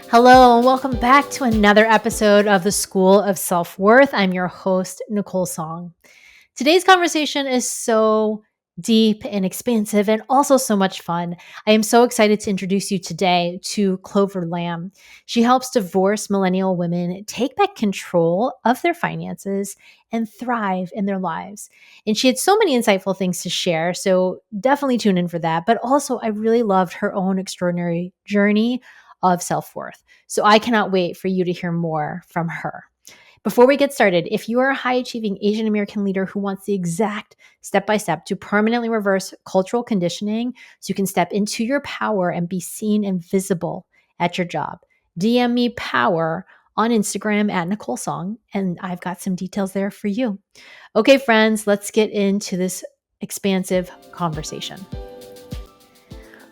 Hello, and welcome back to another episode of the School of Self-Worth. I'm your host, Nicole Song. Today's conversation is so deep and expansive and also so much fun. I am so excited to introduce you today to Clover Lam. She helps divorced millennial women take back control of their finances and thrive in their lives. And she had so many insightful things to share, so definitely tune in for that. But also, I really loved her own extraordinary journey of self-worth. So I cannot wait for you to hear more from her. Before we get started, if you are a high achieving Asian American leader who wants the exact step by step to permanently reverse cultural conditioning so you can step into your power and be seen and visible at your job, DM me power on Instagram at Nicole Song, and I've got some details there for you. Okay, friends, let's get into this expansive conversation.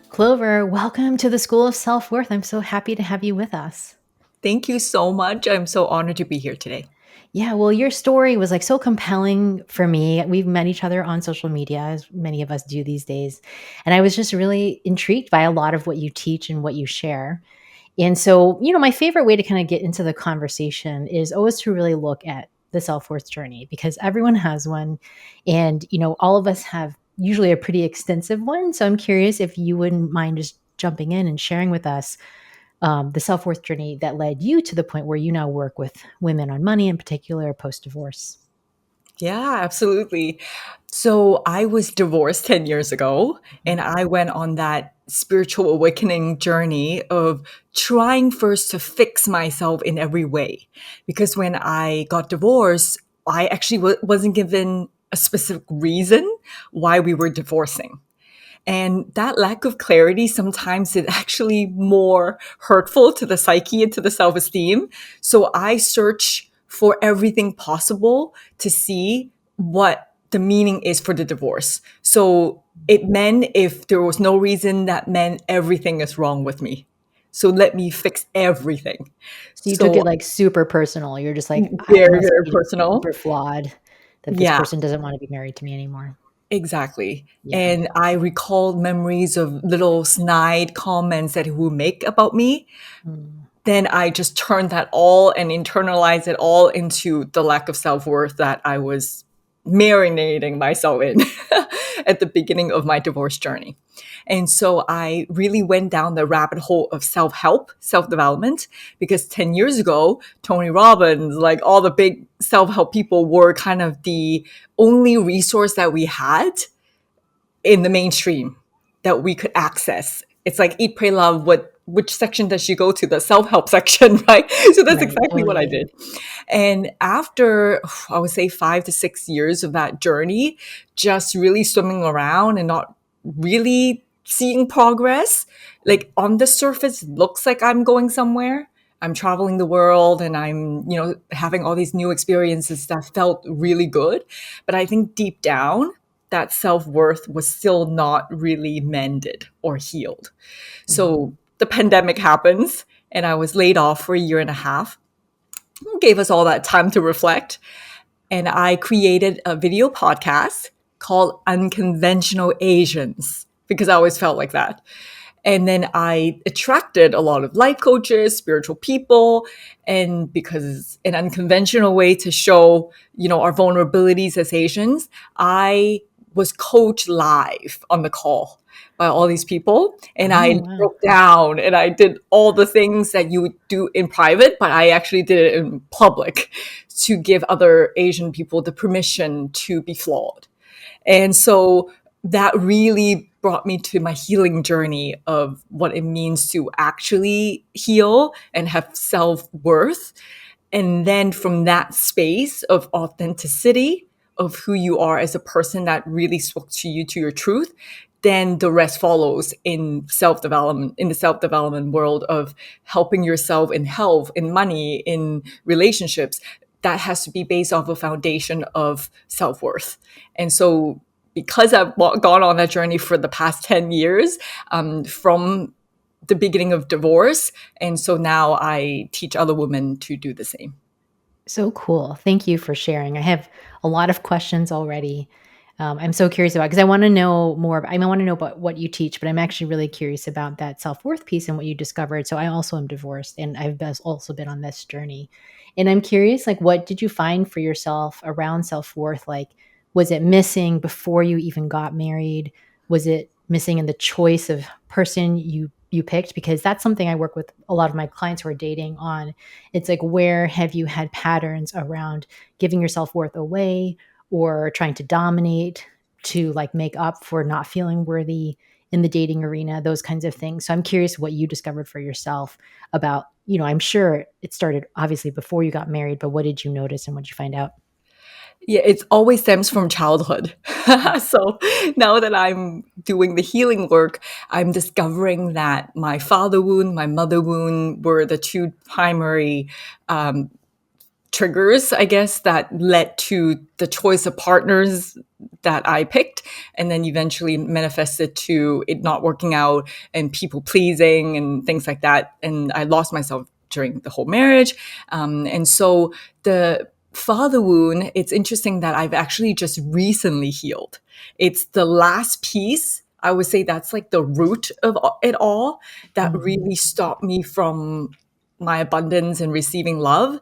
Clover, welcome to the School of Self-Worth. I'm so happy to have you with us. Thank you so much. I'm so honored to be here today. Yeah, well, your story was like so compelling for me. We've met each other on social media, as many of us do these days. And I was just really intrigued by a lot of what you teach and what you share. And so, my favorite way to kind of get into the conversation is always to really look at the self worth journey because everyone has one. And, all of us have usually a pretty extensive one. So I'm curious if you wouldn't mind just jumping in and sharing with us the self worth journey that led you to the point where you now work with women on money, in particular, post divorce. Yeah, absolutely. So I was divorced 10 years ago, and I went on that spiritual awakening journey of trying first to fix myself in every way. Because when I got divorced, I actually wasn't given a specific reason why we were divorcing. And that lack of clarity sometimes is actually more hurtful to the psyche and to the self-esteem. So I search for everything possible to see what the meaning is for the divorce. So it meant if there was no reason, that meant everything is wrong with me. So let me fix everything. So you took So it like super personal. You're just like, I very, must very be personal. super flawed that this Yeah. person doesn't want to be married to me anymore. Exactly. Yeah. And I recalled memories of little snide comments that he would make about me. Mm. Then I just turned that all and internalized it all into the lack of self-worth that I was marinating myself in at the beginning of my divorce journey. And so I really went down the rabbit hole of self-help, self-development, because 10 years ago, Tony Robbins, like all the big self-help people were kind of the only resource that we had in the mainstream that we could access. It's like Eat, Pray, Love. Which section does she go to? The self-help section, right? So that's Right. exactly what I Totally. did. And after, I would say 5 to 6 years of that journey, just really swimming around and not really seeing progress, like on the surface, it looks like I'm going somewhere. I'm traveling the world and I'm, having all these new experiences that felt really good. But I think deep down, that self-worth was still not really mended or healed. Mhm. So the pandemic happens and I was laid off for a year and a half. It gave us all that time to reflect. And I created a video podcast called Unconventional Asians because I always felt like that. And then I attracted a lot of life coaches, spiritual people, and because it's an unconventional way to show, our vulnerabilities as Asians, I was coached live on the call by all these people. And Oh, I wow. broke down and I did all the things that you would do in private, but I actually did it in public to give other Asian people the permission to be flawed. And so that really brought me to my healing journey of what it means to actually heal and have self-worth. And then from that space of authenticity of who you are as a person that really spoke to you, to your truth, then the rest follows in self-development, in the self-development world of helping yourself in health, in money, in relationships. That has to be based off a foundation of self-worth. And so because I've gone on that journey for the past 10 years, from the beginning of divorce. And so now I teach other women to do the same. So cool. Thank you for sharing. I have a lot of questions already. I'm so curious about because I want to know more. I want to know about what you teach, but I'm actually really curious about that self worth piece and what you discovered. So I also am divorced, and also been on this journey. And I'm curious, like, what did you find for yourself around self worth? Like, was it missing before you even got married? Was it missing in the choice of person you picked? Because that's something I work with a lot of my clients who are dating on. It's like, where have you had patterns around giving your self worth away? Or trying to dominate to like make up for not feeling worthy in the dating arena, those kinds of things. So I'm curious what you discovered for yourself about, I'm sure it started obviously before you got married, but what did you notice and what did you find out? Yeah, it always stems from childhood. So now that I'm doing the healing work, I'm discovering that my father wound, my mother wound were the two primary um, triggers, I guess, that led to the choice of partners that I picked, and then eventually manifested to it not working out and people pleasing and things like that. And I lost myself during the whole marriage. And so the father wound, it's interesting that I've actually just recently healed. It's the last piece. I would say that's like the root of it all that Mhm. really stopped me from my abundance and receiving love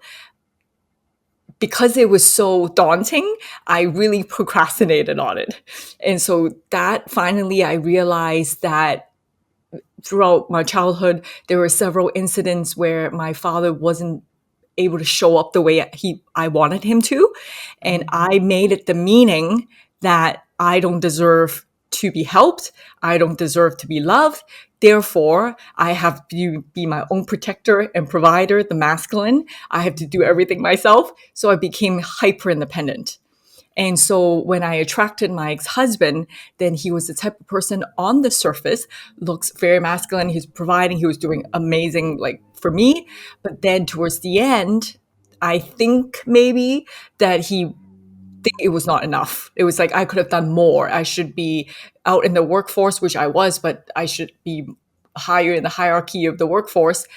because it was so daunting, I really procrastinated on it. And so that finally I realized that throughout my childhood, there were several incidents where my father wasn't able to show up the way I wanted him to. And Mhm. I made it the meaning that I don't deserve to be helped. I don't deserve to be loved. Therefore, I have to be my own protector and provider, the masculine. I have to do everything myself. So I became hyper independent. And so when I attracted my ex-husband, then he was the type of person on the surface, looks very masculine. He's providing, he was doing amazing, like for me. But then towards the end, I think maybe that he think it was not enough. It was like I could have done more. I should be out in the workforce, which I was, but I should be higher in the hierarchy of the workforce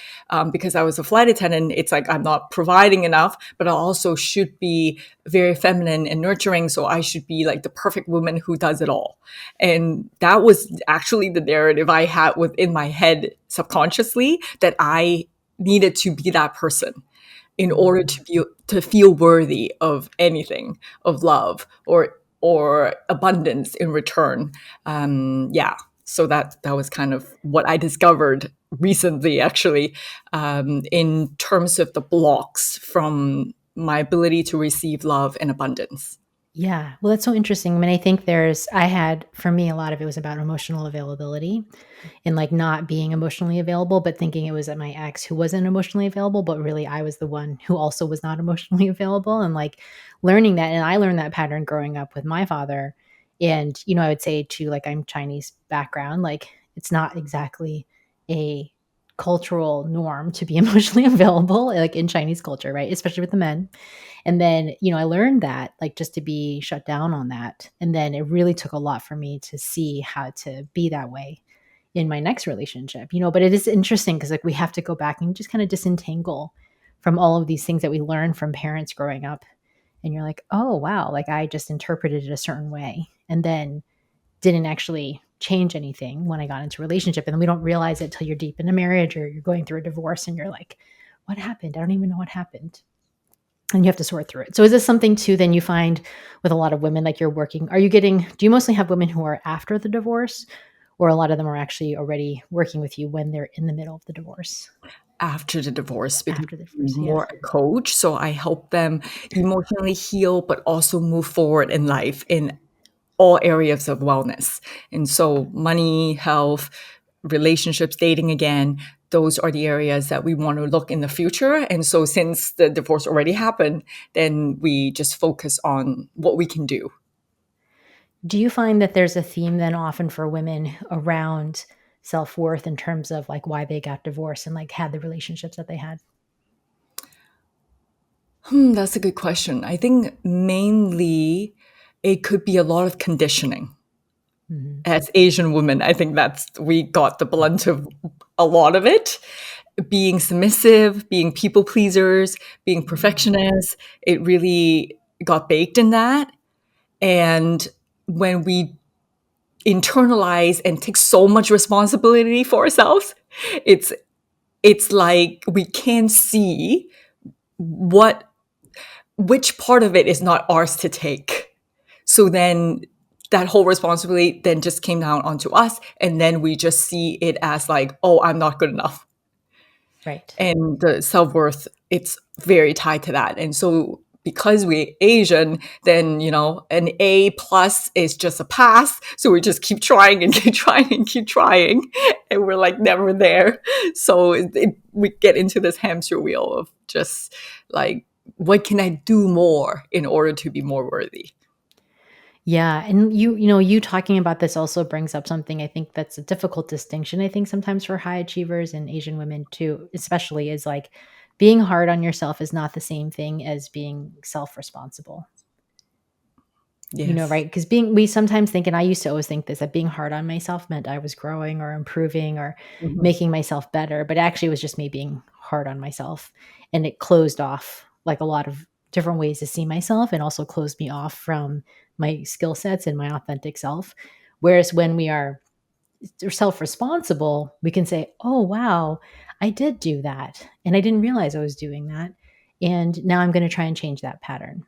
because I was a flight attendant. It's like I'm not providing enough, but I also should be very feminine and nurturing. So I should be like the perfect woman who does it all. And that was actually the narrative I had within my head subconsciously that I needed to be that person in order Mhm. to be to feel worthy of anything, of love or abundance in return. Yeah, so that was kind of what I discovered recently, actually, in terms of the blocks from my ability to receive love and abundance. Yeah. Well, that's so interesting. I mean, I think for me, a lot of it was about emotional availability and like not being emotionally available, but thinking it was my ex who wasn't emotionally available, but really I was the one who also was not emotionally available and like learning that. And I learned that pattern growing up with my father. And, I would say too, like I'm Chinese background, like it's not exactly a cultural norm to be emotionally available, like in Chinese culture, right? Especially with the men. And then, I learned that like just to be shut down on that. And then it really took a lot for me to see how to be that way in my next relationship, but it is interesting because like we have to go back and just kind of disentangle from all of these things that we learn from parents growing up. And you're like, oh, wow, like I just interpreted it a certain way and then didn't actually change anything when I got into a relationship. And then we don't realize it till you're deep in a marriage or you're going through a divorce and you're like, what happened? I don't even know what happened. And you have to sort through it. So is this something too then you find with a lot of women like do you mostly have women who are after the divorce or a lot of them are actually already working with you when they're in the middle of the divorce? After the divorce, because After the I'm divorce, yeah. more a coach, so I help them emotionally heal, but also move forward in life in all areas of wellness. And so money, health, relationships, dating again, those are the areas that we want to look in the future. And so since the divorce already happened, then we just focus on what we can do. Do you find that there's a theme then often for women around self-worth in terms of like why they got divorced and like had the relationships that they had? That's a good question. I think mainly it could be a lot of conditioning. Mhm. As Asian women, I think that's we got the blunt of a lot of it. Being submissive, being people pleasers, being Mhm. perfectionists, it really got baked in that. And when we internalize and take so much responsibility for ourselves, it's it's like we can't see what which part of it is not ours to take. So then that whole responsibility then just came down onto us, and then we just see it as like, oh, I'm not good enough. Right. And the self-worth, it's very tied to that. And so because we're Asian, then an A plus is just a pass. So we just keep trying and keep trying and keep trying, and we're like never there. So we get into this hamster wheel of just like, what can I do more in order to be more worthy? Yeah, and you talking about this also brings up something I think that's a difficult distinction, I think sometimes for high achievers and Asian women too, especially is like being hard on yourself is not the same thing as being self-responsible. Yes. Right? Because we sometimes think, and I used to always think this, that being hard on myself meant I was growing or improving or Mhm. making myself better, but actually it was just me being hard on myself. And it closed off like a lot of different ways to see myself and also closed me off from my skill sets and my authentic self. Whereas when we are self responsible, we can say, oh, wow, I did do that. And I didn't realize I was doing that. And now I'm going to try and change that pattern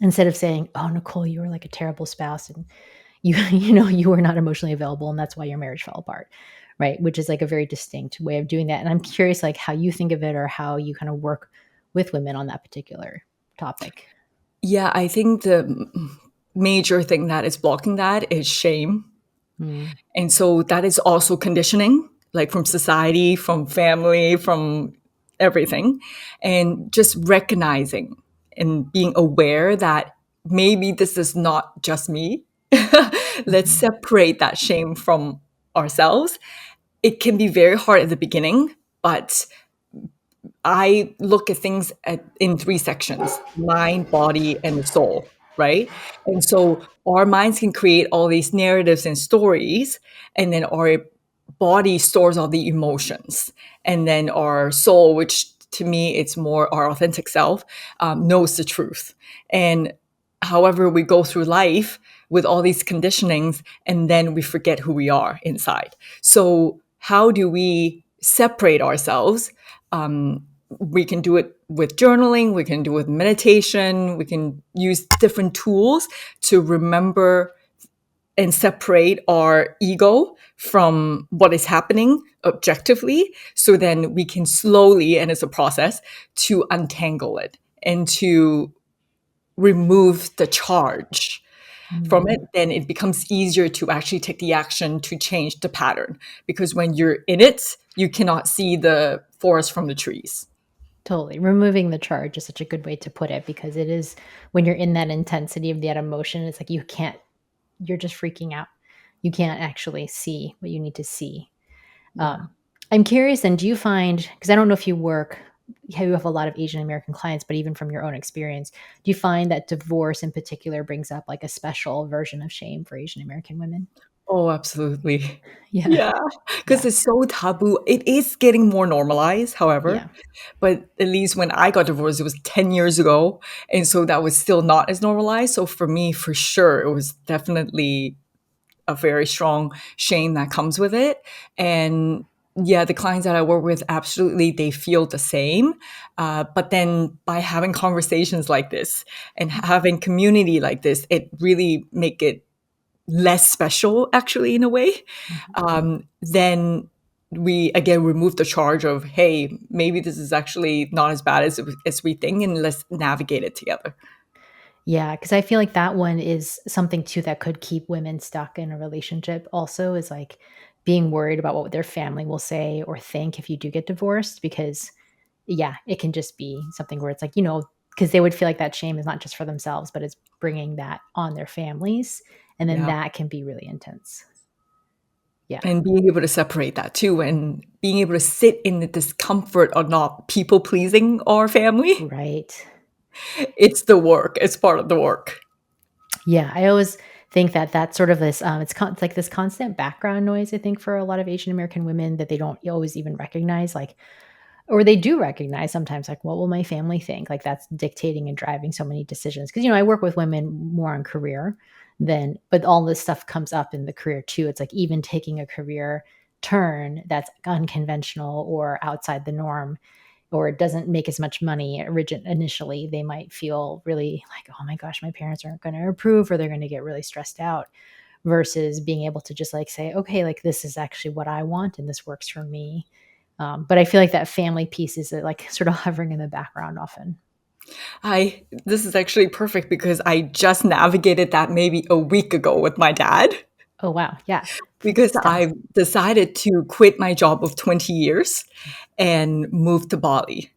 instead of saying, "Oh, Nicole, you were like a terrible spouse and you were not emotionally available and that's why your marriage fell apart." Right? Which is like a very distinct way of doing that. And I'm curious like how you think of it or how you kind of work with women on that particular topic. Yeah, I think the major thing that is blocking that is shame. Mm, And so that is also conditioning, like from society, from family, from everything. And just recognizing and being aware that maybe this is not just me. Let's mhm, separate that shame from ourselves. It can be very hard at the beginning, but I look at things in three sections: mind, body, and the soul, right? And so our minds can create all these narratives and stories, and then our body stores all the emotions. And then our soul, which to me, it's more our authentic self, knows the truth. And however, we go through life with all these conditionings, and then we forget who we are inside. So, how do we separate ourselves? We can do it with journaling, we can do it with meditation, we can use different tools to remember and separate our ego from what is happening objectively. So then we can slowly, and it's a process, to untangle it and to remove the charge from mm. it. Then it becomes easier to actually take the action to change the pattern, because when you're in it, you cannot see the forest from the trees. Totally. Removing the charge is such a good way to put it because it is when you're in that intensity of that emotion, it's like you're just freaking out. You can't actually see what you need to see. Yeah. Um, I'm curious, and do you find, because I don't know if you have a lot of Asian American clients, but even from your own experience, do you find that divorce in particular brings up like a special version of shame for Asian American women? Oh, absolutely. Yeah. Yeah, because Yeah. it's so taboo. It is getting more normalized, however, Yeah. but at least when I got divorced, it was 10 years ago. And so that was still not as normalized. So for me, for sure, it was definitely a very strong shame that comes with it. And yeah, the clients that I work with, absolutely, they feel the same. But then by having conversations like this and having community like this, it really make it less special, actually, in a way. Mhm. Then we again remove the charge of, hey, maybe this is actually not as bad as we think, and let's navigate it together. Yeah, because I feel like that one is something too that could keep women stuck in a relationship also is like being worried about what their family will say or think if you do get divorced because yeah, it can just be something where it's like, because they would feel like that shame is not just for themselves, but it's bringing that on their families, and then Yeah. that can be really intense. Yeah, And being able to separate that too, and being able to sit in the discomfort of not people pleasing our family. right. It's the work, it's part of the work. Yeah, I always think that that's sort of this, it's like this constant background noise, I think, for a lot of Asian American women that they don't always even recognize, like or they do recognize sometimes, like, what will my family think? Like, that's dictating and driving so many decisions. Because I work with women more on career then, but all this stuff comes up in the career too. It's like even taking a career turn that's unconventional or outside the norm, or it doesn't make as much money initially, they might feel really like, oh my gosh, my parents aren't going to approve, or they're going to get really stressed out, versus being able to just like say, okay, like this is actually what I want and this works for me. But I feel like that family piece is like sort of hovering in the background often. This is actually perfect because I just navigated that maybe a week ago with my dad Oh, wow. Yeah. because Stealth. I decided to quit my job of 20 years and move to Bali,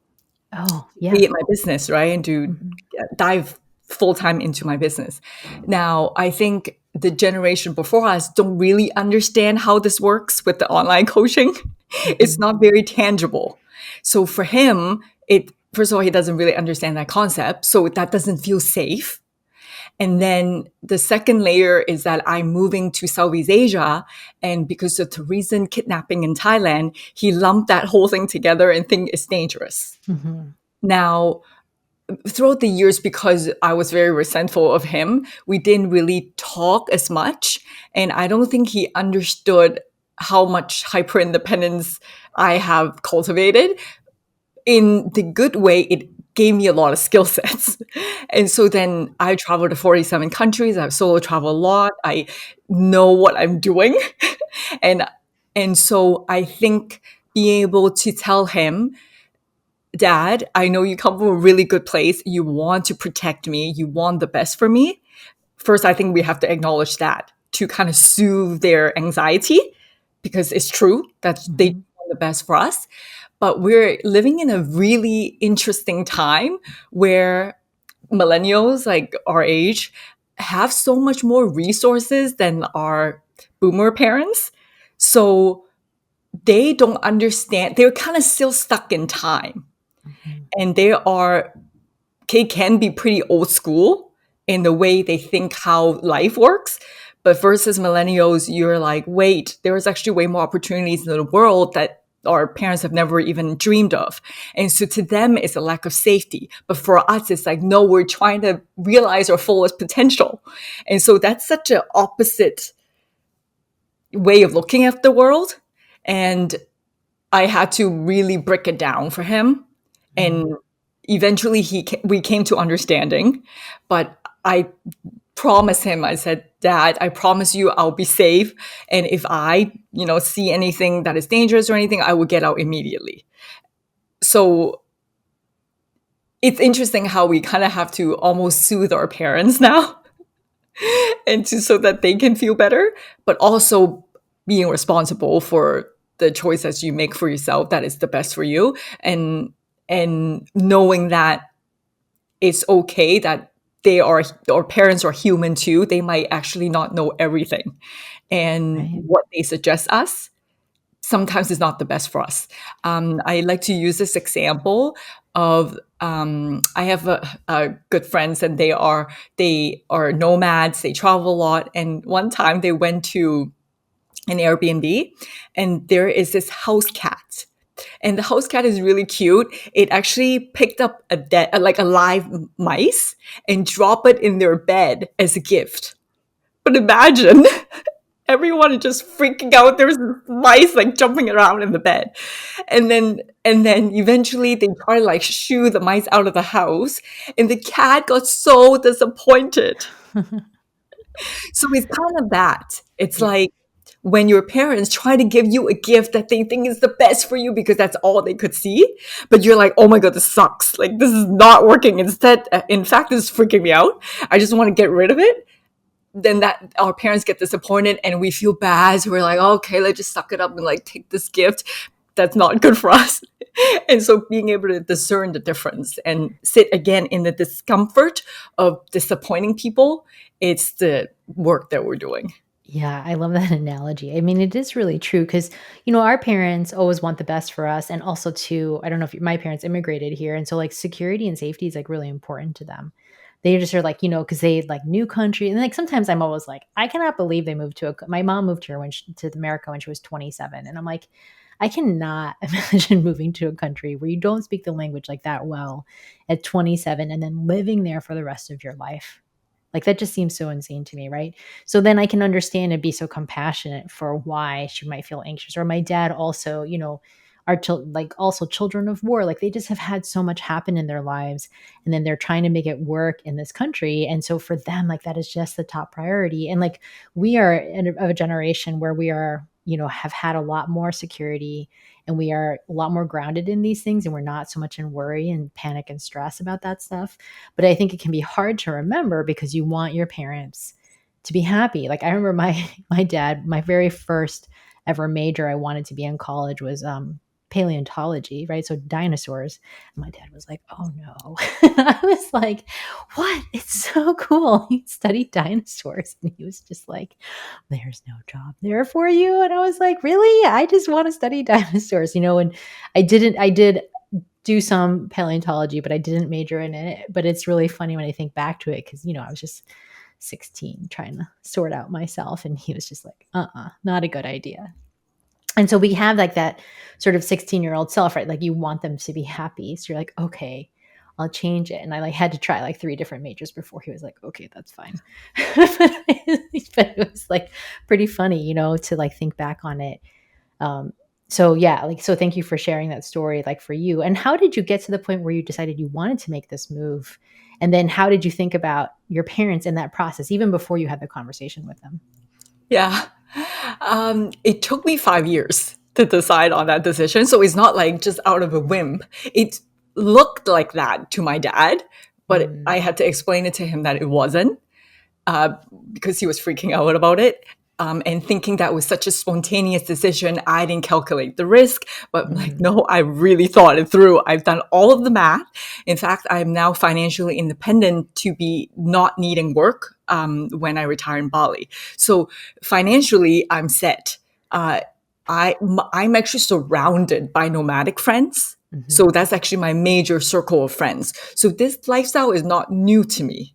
Oh, yeah. create my business, right? And to Mhm. dive full time into my business. Now, I think the generation before us don't really understand how this works with the online coaching. It's Mhm. not very tangible. So for him, it first of all, he doesn't really understand that concept. So that doesn't feel safe. And then the second layer is that I'm moving to Southeast Asia. And because of the recent kidnapping in Thailand, he lumped that whole thing together and think it's dangerous. Mhm. Now, throughout the years, because I was very resentful of him, we didn't really talk as much. And I don't think he understood how much hyper independence I have cultivated. In the good way, it gave me a lot of skill sets. And so then I traveled to 47 countries. I've solo traveled a lot. I know what I'm doing. and and so I think being able to tell him, Dad, I know you come from a really good place. You want to protect me. You want the best for me. First, I think we have to acknowledge that to kind of soothe their anxiety because it's true that they Mhm. want the best for us. But we're living in a really interesting time where millennials, like our age, have so much more resources than our boomer parents. So they don't understand. They're kind of still stuck in time. Mhm. And they can be pretty old school in the way they think how life works. But versus millennials, you're like, wait, there's actually way more opportunities in the world that our parents have never even dreamed of. And so to them, it's a lack of safety. But for us, it's like, no, we're trying to realize our fullest potential. And so that's such an opposite way of looking at the world. And I had to really break it down for him. And Mhm. eventually we came to understanding. But I promised him, I said, Dad, I promise you I'll be safe. And if I, see anything that is dangerous or anything, I will get out immediately. So it's interesting how we kind of have to almost soothe our parents now so that they can feel better, but also being responsible for the choices you make for yourself that is the best for you, and knowing that it's okay that they are our parents are human too. They might actually not know everything, and Right. what they suggest us sometimes is not the best for us. I like to use this example of I have good friends, and they are nomads. They travel a lot, and one time they went to an Airbnb, and there is this house cat. And the house cat is really cute. It actually picked up like a live mice and dropped it in their bed as a gift. But imagine everyone is just freaking out. There's mice like jumping around in the bed. And then eventually they try to like shoo the mice out of the house. And the cat got so disappointed. So it's kind of that. It's Yeah. like when your parents try to give you a gift that they think is the best for you because that's all they could see, but you're like, oh my God, this sucks. Like, this is not working. Instead, in fact, this is freaking me out. I just want to get rid of it. Then that our parents get disappointed and we feel bad. So we're like, oh, okay, let's just suck it up and like take this gift. That's not good for us. And so being able to discern the difference and sit again in the discomfort of disappointing people, it's the work that we're doing. Yeah, I love that analogy. I mean, it is really true because, our parents always want the best for us. And also, too, I don't know if my parents immigrated here. And so, like, security and safety is like really important to them. They just are like, because they like new country. And like sometimes I'm always like, I cannot believe they moved my mom moved here to America when she was 27. And I'm like, I cannot imagine moving to a country where you don't speak the language like that well at 27 and then living there for the rest of your life. Like that just seems so insane to me, right? So then I can understand and be so compassionate for why she might feel anxious. Or my dad also, are like also children of war. Like they just have had so much happen in their lives, and then they're trying to make it work in this country. And so for them, like that is just the top priority. And like we are of a generation where we are, have had a lot more security, and we are a lot more grounded in these things, and we're not so much in worry and panic and stress about that stuff. But I think it can be hard to remember because you want your parents to be happy. Like I remember my dad, my very first ever major I wanted to be in college was paleontology, right? So dinosaurs. And my dad was like, "Oh no." I was like, "What? It's so cool. You study dinosaurs." And he was just like, "There's no job there for you." And I was like, "Really? I just want to study dinosaurs." And I did do some paleontology, but I didn't major in it. But it's really funny when I think back to it because, I was just 16 trying to sort out myself. And he was just like, not a good idea. And so we have like that sort of 16-year-old self, right? Like you want them to be happy. So you're like, okay, I'll change it. And I like had to try like 3 different majors before he was like, okay, that's fine. But it was like pretty funny, to like think back on it. So yeah, like, so thank you for sharing that story, like for you. And how did you get to the point where you decided you wanted to make this move? And then how did you think about your parents in that process, even before you had the conversation with them? Yeah. It took me 5 years to decide on that decision. So it's not like just out of a whim. It looked like that to my dad, but Mm, I had to explain it to him that it wasn't uh, because he was freaking out about it. And thinking that was such a spontaneous decision, I didn't calculate the risk. But like, mm, no, I really thought it through. I've done all of the math. In fact, I'm now financially independent to be not needing work when I retire in Bali. So financially, I'm set. Uh, I'm actually surrounded by nomadic friends. mhm. So that's actually my major circle of friends. So this lifestyle is not new to me.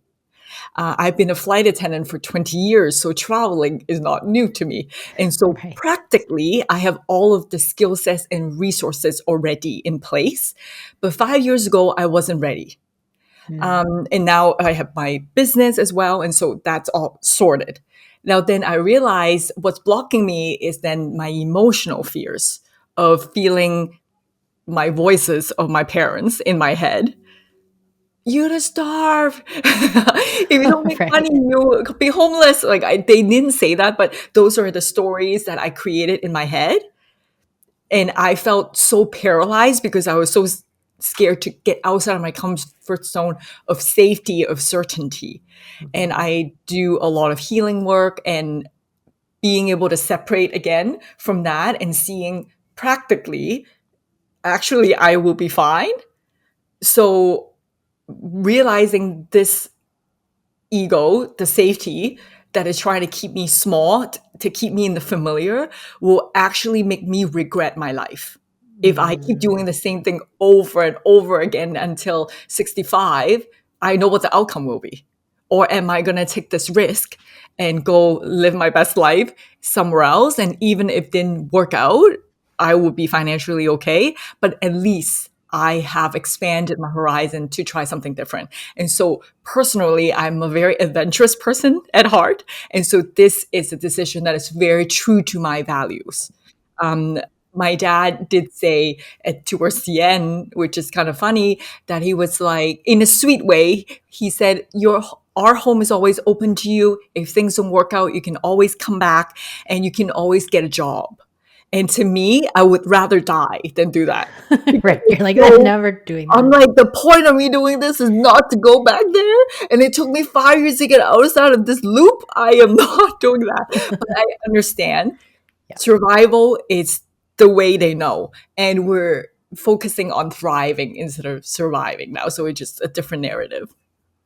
I've been a flight attendant for 20 years, so traveling is not new to me. And so Right. practically, I have all of the skill sets and resources already in place. But 5 years ago, I wasn't ready. Mm, And now I have my business as well. And so that's all sorted. Now, then I realized what's blocking me is then my emotional fears of feeling my voices of my parents in my head. You're gonna starve. If you don't make money, right. you could be homeless. Like they didn't say that, but those are the stories that I created in my head. And I felt so paralyzed because I was so scared to get outside of my comfort zone of safety, of certainty. And Mhm. I do a lot of healing work and being able to separate again from that and seeing practically, actually, I will be fine. So realizing this ego, the safety that is trying to keep me small, to keep me in the familiar, will actually make me regret my life. If I keep doing Mm, the same thing over and over again until 65, I know what the outcome will be. Or am I going to take this risk and go live my best life somewhere else? And even if it didn't work out, I would be financially okay. But at least I have expanded my horizon to try something different. And so personally, I'm a very adventurous person at heart. And so this is a decision that is very true to my values. Um, my dad did say towards the end, which is kind of funny, that he was like, in a sweet way, he said, our home is always open to you. If things don't work out, you can always come back and you can always get a job. And to me, I would rather die than do that. Because right. You're it's like, I'm so never doing I'm that. like, the point of me doing this is not to go back there. And it took me 5 years to get outside of this loop. I am not doing that. But I understand Yeah. survival is the way they know. And we're focusing on thriving instead of surviving now. So it's just a different narrative.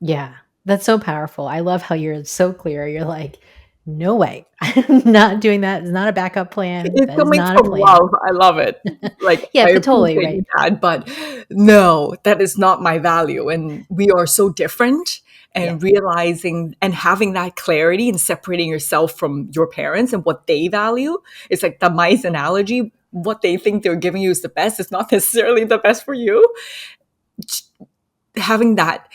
Yeah. That's so powerful. I love how you're so clear. You're like, no way. I'm not doing that. It's not a backup plan. It's That is coming not a from plan. love. I love it. Like, Yeah, I but totally appreciate right. you, Dad, but no, that is not my value. And we are so different. Yeah. And realizing and having that clarity and separating yourself from your parents and what they value. It's like the mice analogy. What they think they're giving you is the best. It's not necessarily the best for you. Having that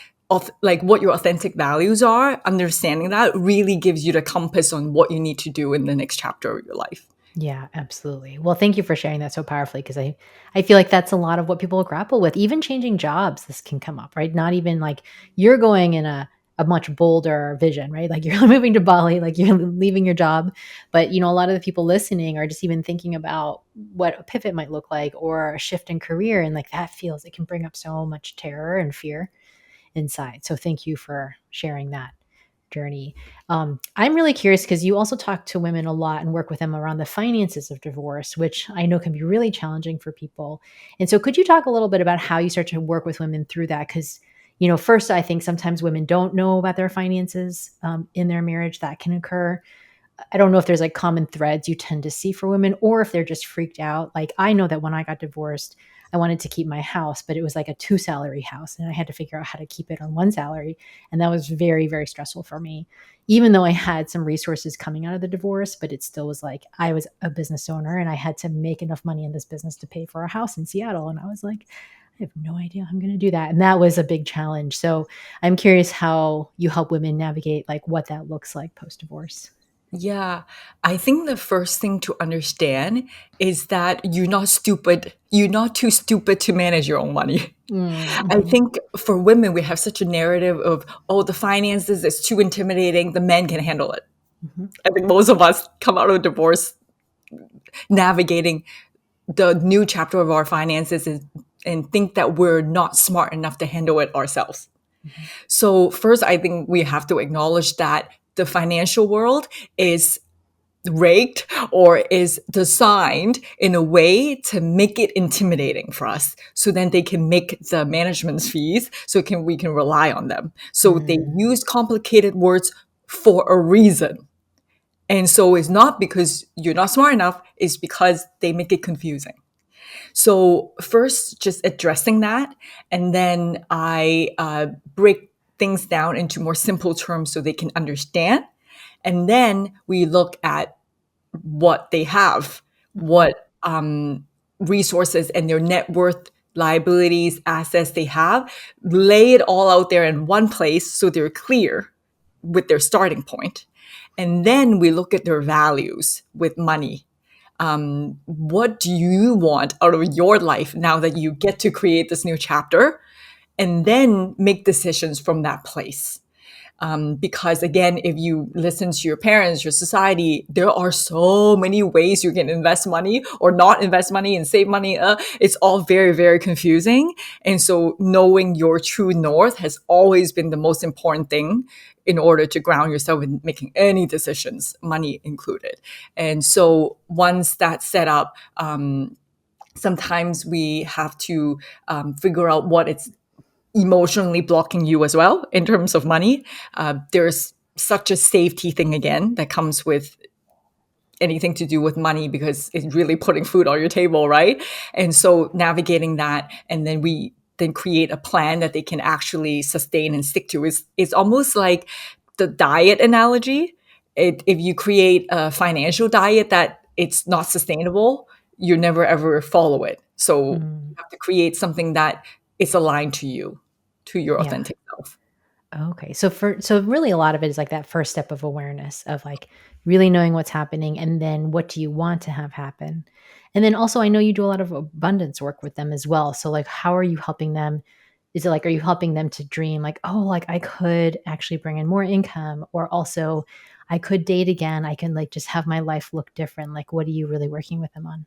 like what your authentic values are, understanding that really gives you the compass on what you need to do in the next chapter of your life. Yeah, absolutely. Well, thank you for sharing that so powerfully because I feel like that's a lot of what people grapple with. Even changing jobs, this can come up, right? Not even like you're going in a much bolder vision, right? Like you're moving to Bali, like you're leaving your job. But a lot of the people listening are just even thinking about what a pivot might look like or a shift in career. And like that feels it can bring up so much terror and fear inside. So thank you for sharing that journey. I'm really curious because you also talk to women a lot and work with them around the finances of divorce, which I know can be really challenging for people. And so, could you talk a little bit about how you start to work with women through that? Because, first, I think sometimes women don't know about their finances in their marriage that can occur. I don't know if there's like common threads you tend to see for women or if they're just freaked out. Like I know that when I got divorced, I wanted to keep my house, but it was like a 2 salary house and I had to figure out how to keep it on 1 salary. And that was very, very stressful for me, even though I had some resources coming out of the divorce, but it still was like I was a business owner and I had to make enough money in this business to pay for a house in Seattle. And I was like, I have no idea how I'm going to do that. And that was a big challenge. So I'm curious how you help women navigate like what that looks like post divorce. Yeah, I think the first thing to understand is that you're not stupid. You're not too stupid to manage your own money. I Mm-hmm. think for women, we have such a narrative of, oh, the finances is too intimidating. The men can handle it. Mhm. I think most of us come out of divorce navigating the new chapter of our finances and think that we're not smart enough to handle it ourselves. Mhm. So first, I think we have to acknowledge that the financial world is rigged or is designed in a way to make it intimidating for us so then they can make the management fees we can rely on them. So they Mm, use complicated words for a reason. And so it's not because you're not smart enough, it's because they make it confusing. So first, just addressing that, and then I break things down into more simple terms so they can understand. And then we look at what they have, mhm, what resources and their net worth, liabilities, assets they have, lay it all out there in one place so they're clear with their starting point. And then we look at their values with money. What do you want out of your life now that you get to create this new chapter? And then make decisions from that place. Because again, if you listen to your parents, your society, there are so many ways you can invest money or not invest money and save money. It's all very, very confusing. And so knowing your true north has always been the most important thing in order to ground yourself in making any decisions, money included. And so once that's set up, sometimes we have to figure out what it's emotionally blocking you as well in terms of money. There's such a safety thing again that comes with anything to do with money because it's really putting food on your table, right? And so navigating that, and then we then create a plan that they can actually sustain and stick to is almost like the diet analogy. If you create a financial diet that it's not sustainable, you never ever follow it. So mm. you have to create something that is aligned to you, to your Yeah. authentic self. Okay. So really a lot of it is like that first step of awareness of like really knowing what's happening and then what do you want to have happen? And then also I know you do a lot of abundance work with them as well. So like how are you helping them? Is it like are you helping them to dream like, oh, like I could actually bring in more income or also I could date again. I can like just have my life look different. Like what are you really working with them on?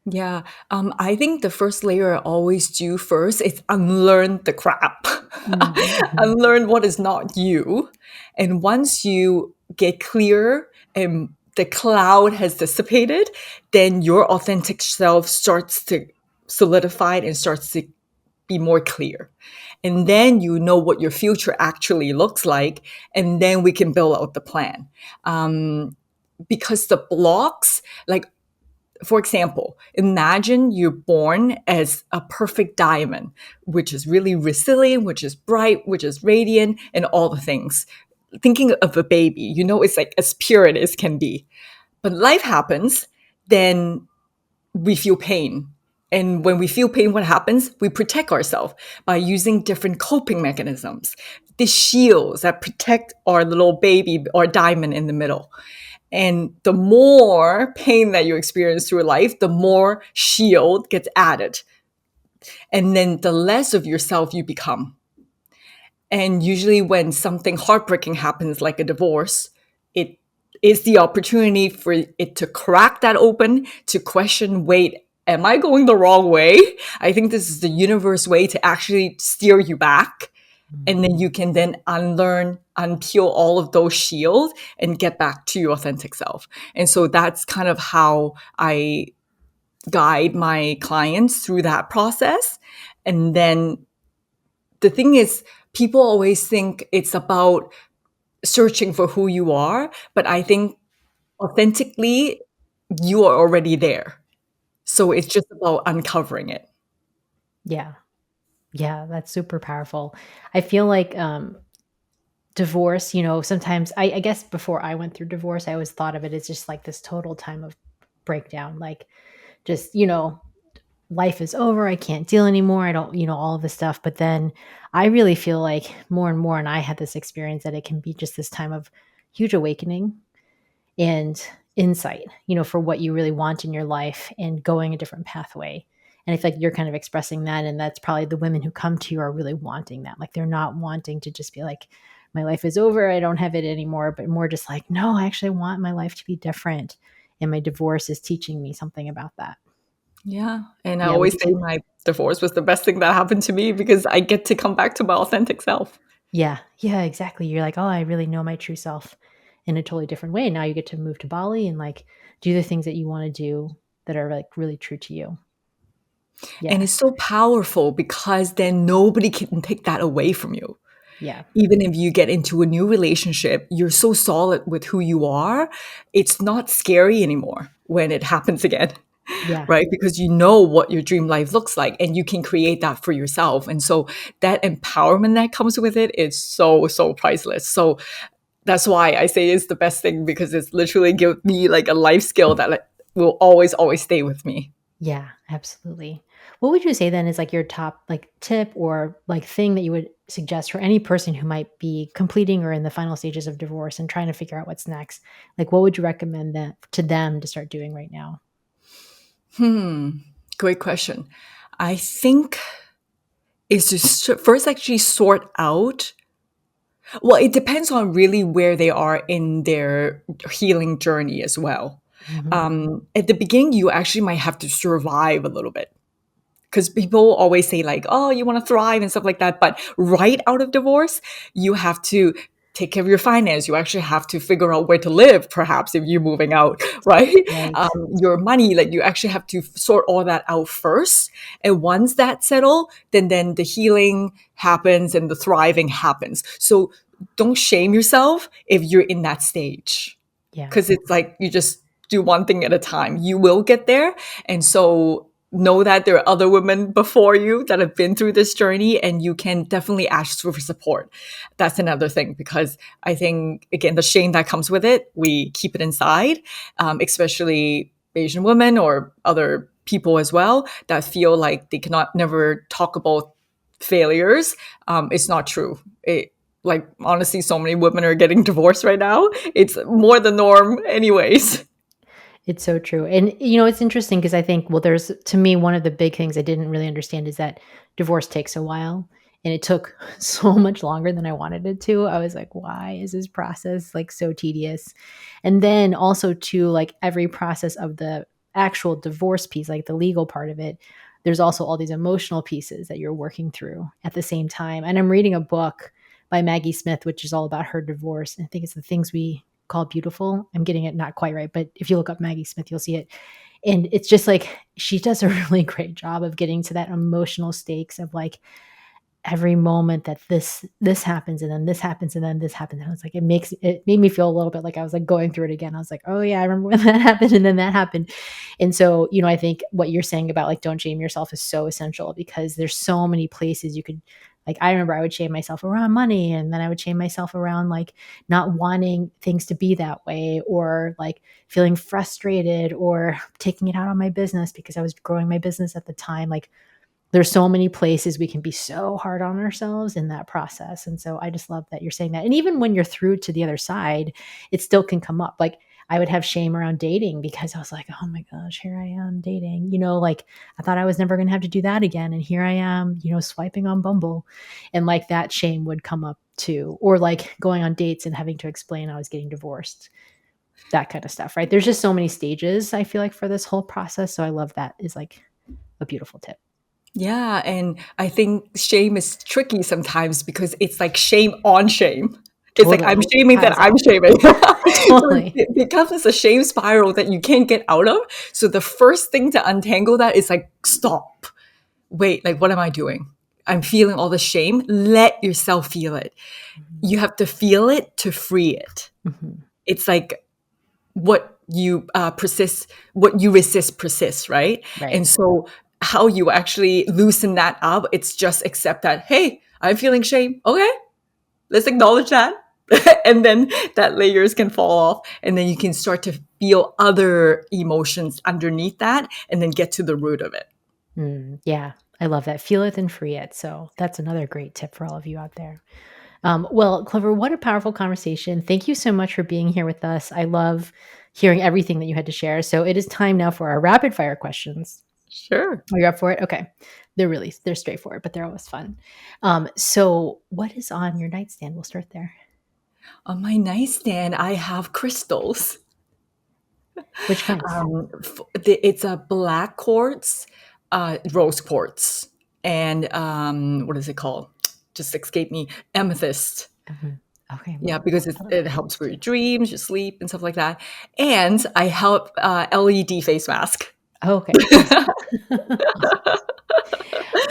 Yeah, I think the first layer I always do first is unlearn the crap, Mm-hmm. unlearn what is not you. And once you get clear and the cloud has dissipated, then your authentic self starts to solidify and starts to be more clear. And then you know what your future actually looks like, and then we can build out the plan. Because the blocks, like for example, imagine you're born as a perfect diamond, which is really resilient, which is bright, which is radiant, and all the things. Thinking of a baby, it's like as pure as can be. But life happens, then we feel pain. And when we feel pain, what happens? We protect ourselves by using different coping mechanisms, the shields that protect our little baby or diamond in the middle. And the more pain that you experience through life, the more shield gets added. And then the less of yourself you become. And usually, when something heartbreaking happens, like a divorce, it is the opportunity for it to crack that open, to question, wait, am I going the wrong way? I think this is the universe way to actually steer you back. And then you can then unlearn, unpeel all of those shields and get back to your authentic self. And so that's kind of how I guide my clients through that process. And then the thing is, people always think it's about searching for who you are, but I think authentically, you are already there. So it's just about uncovering it. Yeah. Yeah, that's super powerful. I feel like divorce, sometimes I guess before I went through divorce, I always thought of it as just like this total time of breakdown. Like just, life is over. I can't deal anymore. I don't, all of this stuff. But then I really feel like more and more, and I had this experience that it can be just this time of huge awakening and insight, for what you really want in your life and going a different pathway. And I feel like you're kind of expressing that. And that's probably the women who come to you are really wanting that. Like they're not wanting to just be like, my life is over. I don't have it anymore. But more just like, no, I actually want my life to be different. And my divorce is teaching me something about that. Yeah. And I Yeah. Would always you say say? my divorce was the best thing that happened to me because I get to come back to my authentic self. Yeah. Yeah, exactly. You're like, oh, I really know my true self in a totally different way. Now you get to move to Bali and like do the things that you want to do that are like really true to you. And Yeah. it's so powerful because then nobody can take that away from you. Yeah. Even if you get into a new relationship, you're so solid with who you are. It's not scary anymore when it happens again, Yeah. right? Because you know what your dream life looks like and you can create that for yourself. And so that empowerment that comes with it is so, so priceless. So that's why I say it's the best thing because it's literally give me like a life skill that like, will always, always stay with me. Yeah, absolutely. What would you say then is like your top like tip or like thing that you would suggest for any person who might be completing or in the final stages of divorce and trying to figure out what's next? Like what would you recommend that to them to start doing right now? Great question. I think is to first actually sort out. Well, it depends on really where they are in their healing journey as well. Mhm. At the beginning, you actually might have to survive a little bit because people always say like, "Oh, you want to thrive" and stuff like that. But right out of divorce, you have to take care of your finance. You actually have to figure out where to live, perhaps if you're moving out, right? Right. Your money, like you actually have to sort all that out first. And once that's settled, then the healing happens and the thriving happens. So don't shame yourself if you're in that stage Yeah. because it's like you just do one thing at a time. You will get there. And so know that there are other women before you that have been through this journey and you can definitely ask for support. That's another thing because I think, again, the shame that comes with it, we keep it inside, especially Asian women or other people as well that feel like they cannot never talk about failures. It's not true. Like honestly, so many women are getting divorced right now. It's more the norm anyways. It's so true. And it's interesting because I think, well, there's to me one of the big things I didn't really understand is that divorce takes a while and it took so much longer than I wanted it to. I was like, why is this process like so tedious? And then also to like every process of the actual divorce piece, like the legal part of it, there's also all these emotional pieces that you're working through at the same time. And I'm reading a book by Maggie Smith, which is all about her divorce. And I think it's The Things We Call Beautiful. I'm getting it not quite right, but if you look up Maggie Smith, you'll see it. And it's just like she does a really great job of getting to that emotional stakes of like every moment that this happens and then this happens and then this happens. And it's like it made me feel a little bit like I was like going through it again. I was like, oh yeah, I remember when that happened and then that happened. And so, I think what you're saying about like don't shame yourself is so essential because there's so many places you could Like I remember I would shame myself around money, and then I would shame myself around like not wanting things to be that way, or like feeling frustrated or taking it out on my business because I was growing my business at the time. Like there's so many places we can be so hard on ourselves in that process. And so I just love that you're saying that. And even when you're through to the other side, it still can come up. Like I would have shame around dating because I was like, oh my gosh, here I am dating, like I thought I was never going to have to do that again. And here I am, swiping on Bumble. And like that shame would come up too. Or like going on dates and having to explain I was getting divorced, that kind of stuff, right? There's just so many stages, I feel like, for this whole process. So I love that is like a beautiful tip. Yeah, and I think shame is tricky sometimes because it's like shame on shame. It's like I'm Totally. shaming that Piles I'm up. shaming. So Totally. it becomes a shame spiral that you can't get out of. So the first thing to untangle that is like, stop. Wait, like, what am I doing? I'm feeling all the shame. Let yourself feel it. You have to feel it to free it. Mhm. It's like what you what you resist persists, right? Right. And so how you actually loosen that up, it's just accept that, hey, I'm feeling shame. Okay, let's acknowledge that. And then that layers can fall off, and then you can start to feel other emotions underneath that and then get to the root of it. Yeah, I love that. Feel it and free it. So that's another great tip for all of you out there. Well, Clover, what a powerful conversation. Thank you so much for being here with us. I love hearing everything that you had to share. So it is time now for our rapid fire questions. Sure. Are you up for it? Okay. They're straightforward, but they're always fun. So what is on your nightstand? We'll start there. On my nightstand, I have crystals. Which kinds? It's a black quartz, rose quartz, and what is it called? Just escaped me. Amethyst. Mhm. Okay. Yeah, Love because love it helps with your dreams, your sleep, and stuff like that. And I help LED face mask. Okay. Awesome.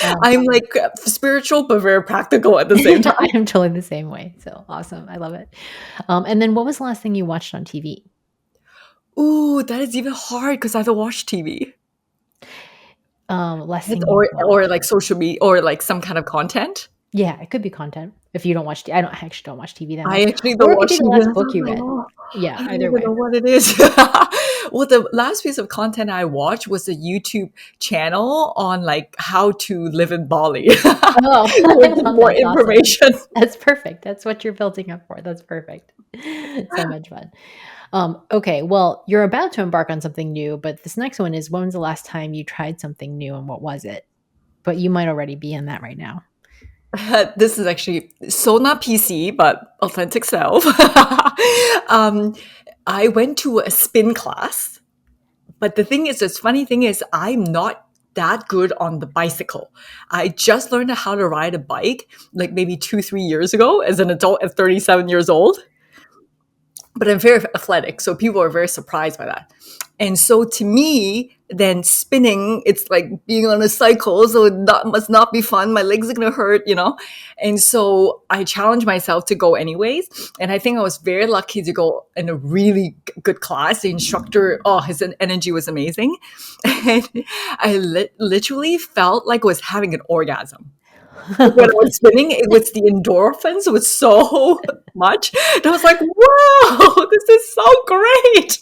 Awesome. I'm like spiritual, but very practical at the same time. I am totally the same way. So awesome. I love it. And then what was the last thing you watched on TV? Ooh, that is even hard because I don't watch TV. Last thing you Or watched. like social media or like some kind of content. Yeah, it could be content. If you don't watch, I actually don't watch TV that I much. actually don't Or it could watch be the TV. last book you read. Oh, Yeah, I don't either even way. know what it is. Well, the last piece of content I watched was a YouTube channel on like how to live in Bali. Oh, I With love more that. That's awesome. information. That's perfect. That's what you're building up for. That's perfect. So much fun. Okay, well, you're about to embark on something new, but this next one is when was the last time you tried something new and what was it? But you might already be in that right now. This is actually so not PC, but authentic self. I went to a spin class, but the thing is, this funny thing is, I'm not that good on the bicycle. I just learned how to ride a bike like maybe 2, 3 years ago as an adult at 37 years old. But I'm very athletic, so people are very surprised by that. And so to me, then spinning, it's like being on a cycle, so must not be fun. My legs are gonna hurt. And so I challenged myself to go anyways. And I think I was very lucky to go in a really good class. The instructor, oh, his energy was amazing. And I literally felt like I was having an orgasm when I was spinning, it was the endorphins. It was so much. And I was like, "Wow, this is so great!"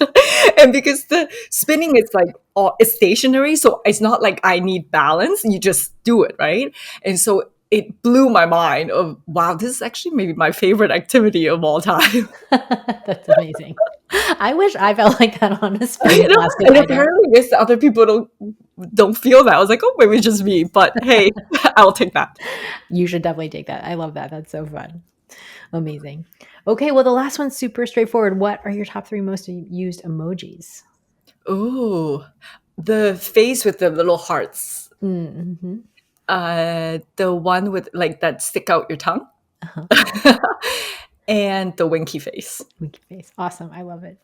And because the spinning is like it's stationary, so it's not like I need balance. You just do it, right? And so it blew my mind. Of wow, this is actually maybe my favorite activity of all time. That's amazing. I wish I felt like that on a spin class, but And I don't. apparently, I guess other people don't feel that. I was like, oh, maybe it's just me. But hey, I'll take that. You should definitely take that. I love that. That's so fun. Amazing. Okay, well, the last one's super straightforward. What are your top 3 most used emojis? Ooh, the face with the little hearts. Mm-hmm. The one with like that stick out your tongue, Uh-huh. and the winky face. Winky face. Awesome. I love it.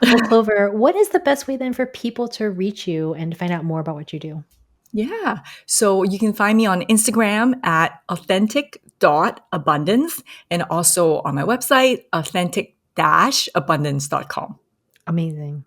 Well, Clover, what is the best way then for people to reach you and to find out more about what you do? Yeah. So you can find me on Instagram at authentic.abundance and also on my website, authentic-abundance.com. Amazing.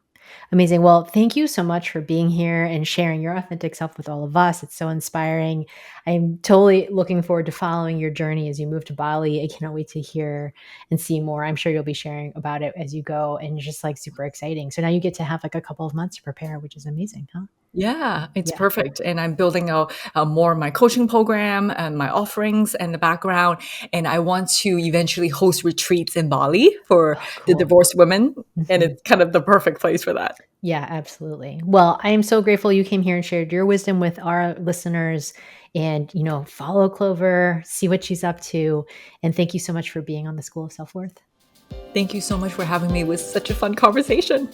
Amazing. Well, thank you so much for being here and sharing your authentic self with all of us. It's so inspiring. I'm totally looking forward to following your journey as you move to Bali. I cannot wait to hear and see more. I'm sure you'll be sharing about it as you go, and it's just like super exciting. So now you get to have like a couple of months to prepare, which is amazing, huh? Yeah, it's Yeah. perfect. And I'm building out more of my coaching program and my offerings and the background. And I want to eventually host retreats in Bali for Oh, the cool. divorced women. And Mhm. it's kind of the perfect place for that. Yeah, absolutely. Well, I am so grateful you came here and shared your wisdom with our listeners and, follow Clover, see what she's up to. And thank you so much for being on the School of Self Worth. Thank you so much for having me. It was such a fun conversation.